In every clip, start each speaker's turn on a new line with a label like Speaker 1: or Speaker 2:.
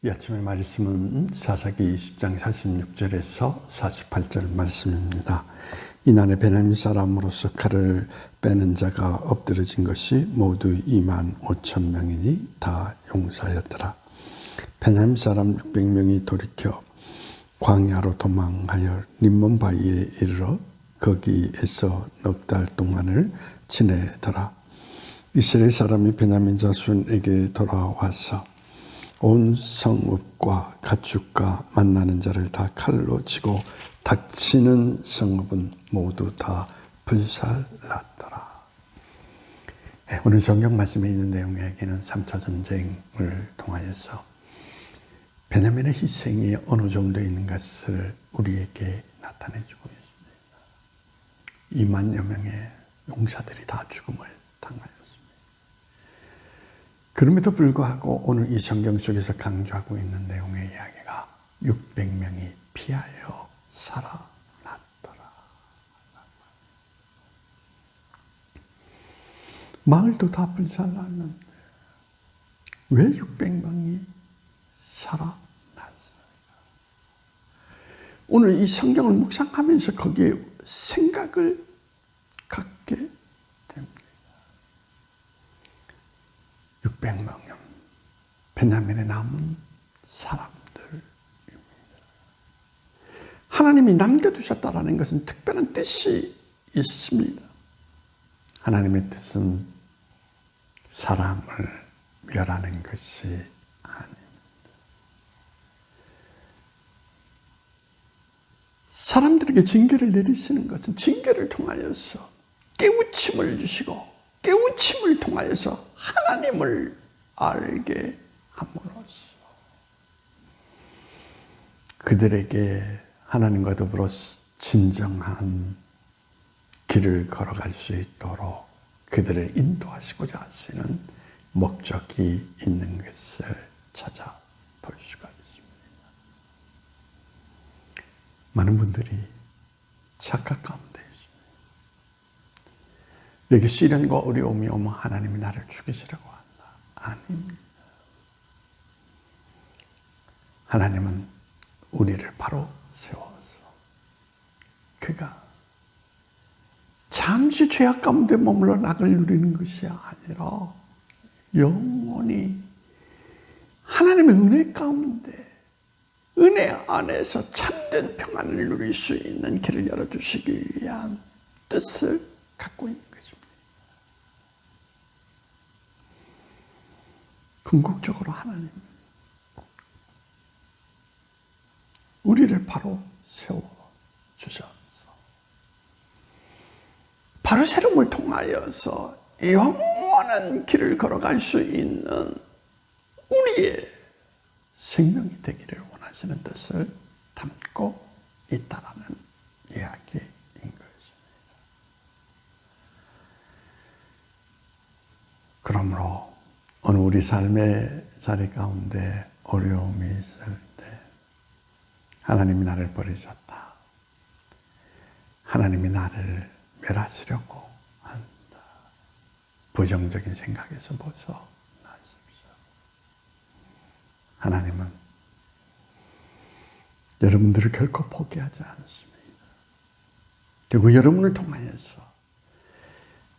Speaker 1: 이 아침의 말씀은 사사기 20장 46절에서 48절 말씀입니다. 이날에 베냐민 사람으로서 칼을 빼는 자가 엎드러진 것이 모두 25,000명이니 다 용사였더라. 베냐민 사람 600명이 돌이켜 광야로 도망하여 림몬 바위에 이르러 거기에서 넉 달 동안을 지내더라. 이스라엘 사람이 베냐민 자손에게 돌아와서 온 성읍과 가축과 만나는 자를 다 칼로 치고 닥치는 성읍은 모두 다 불살랐더라. 오늘 성경 말씀에 있는 내용에게는 3차 전쟁을 통하여서 베냐민의 희생이 어느 정도 있는 것을 우리에게 나타내주고 있습니다. 20,000여 명의 용사들이 다 죽음을 당하였습니다. 그럼에도 불구하고 오늘 이 성경 속에서 강조하고 있는 내용의 이야기가 600명이 피하여 살아났더라. 마을도 다 불살랐는데 왜 600명이 살아났어요? 오늘 이 성경을 묵상하면서 거기에 생각을 갖게 됩니다. 600명은 베냐민에 남은 사람들입니다. 하나님이 남겨두셨다는 것은 특별한 뜻이 있습니다. 하나님의 뜻은 사람을 멸하는 것이 아닙니다. 사람들에게 징계를 내리시는 것은 징계를 통하여서 깨우침을 주시고 깨우침을 통하여서 하나님을 알게 함으로써 그들에게 하나님과 더불어 진정한 길을 걸어갈 수 있도록 그들을 인도하시고자 하시는 목적이 있는 것을 찾아볼 수가 있습니다. 많은 분들이 착각 가운데 여기 시련과 어려움이 오면 하나님이 나를 죽이시려고 한다. 아닙니다. 하나님은 우리를 바로 세워서 그가 잠시 죄악 가운데 머물러 낙을 누리는 것이 아니라 영원히 하나님의 은혜 가운데 은혜 안에서 참된 평안을 누릴 수 있는 길을 열어주시기 위한 뜻을 갖고 있는 것입니다. 궁극적으로 하나님 우리를 바로 세워주셔서 바로 세움을 통하여서 영원한 길을 걸어갈 수 있는 우리의 생명이 되기를 원하시는 뜻을 담고 있다는 이야기인 것입니다. 그러므로 오늘 우리 삶의 자리 가운데 어려움이 있을 때 하나님이 나를 버리셨다. 하나님이 나를 멸하시려고 한다. 부정적인 생각에서 벗어나십시오. 하나님은 여러분들을 결코 포기하지 않습니다. 그리고 여러분을 통하여서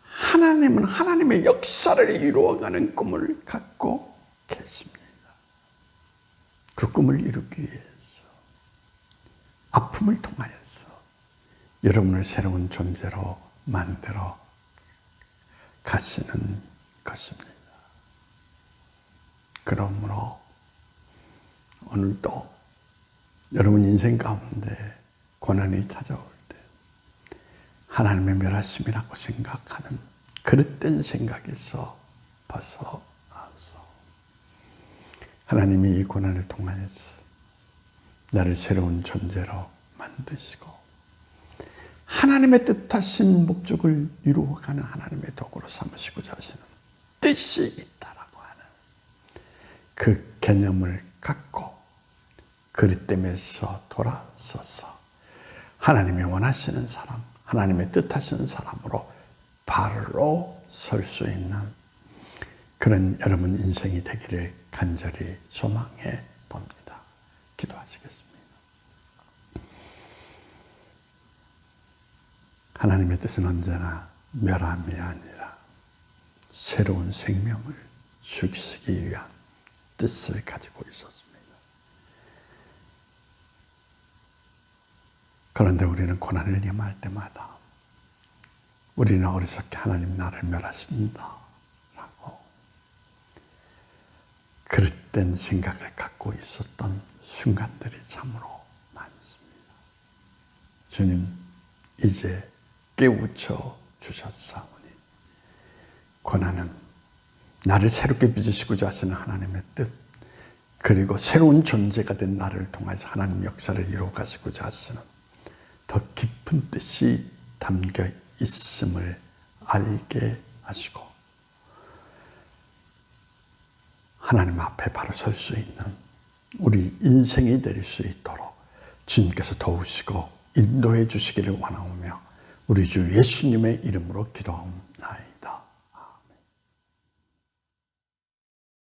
Speaker 1: 하나님은 하나님의 역사를 이루어가는 꿈을 갖고 계십니다. 그 꿈을 이루기 위해서 아픔을 통하여서 여러분을 새로운 존재로 만들어 가시는 것입니다. 그러므로 오늘도 여러분 인생 가운데 고난이 찾아올 때 하나님의 멸하심이라고 생각하는 그릇된 생각에서 벗어나서 하나님이 이 고난을 통하여서 나를 새로운 존재로 만드시고 하나님의 뜻하신 목적을 이루어가는 하나님의 도구로 삼으시고자 하시는 뜻이 있다라고 하는 그 개념을 갖고 그릇됨에서 돌아서서 하나님이 원하시는 사람, 하나님의 뜻하시는 사람으로 바로 설 수 있는 그런 여러분 인생이 되기를 간절히 소망해 봅니다. 기도하시겠습니다. 하나님의 뜻은 언제나 멸함이 아니라 새로운 생명을 주시기 위한 뜻을 가지고 있었습니다. 그런데 우리는 고난을 임할 때마다 우리는 어리석게 하나님 나를 멸하신다 라고 그릇된 생각을 갖고 있었던 순간들이 참으로 많습니다. 주님 이제 깨우쳐 주셨사오니 고난은 나를 새롭게 빚으시고자 하시는 하나님의 뜻, 그리고 새로운 존재가 된 나를 통해서 하나님 역사를 이루어 가시고자 하시는 더 깊은 뜻이 담겨 있음을 알게 하시고 하나님 앞에 바로 설 수 있는 우리 인생이 될 수 있도록 주님께서 도우시고 인도해 주시기를 원하오며 우리 주 예수님의 이름으로 기도하옵니다.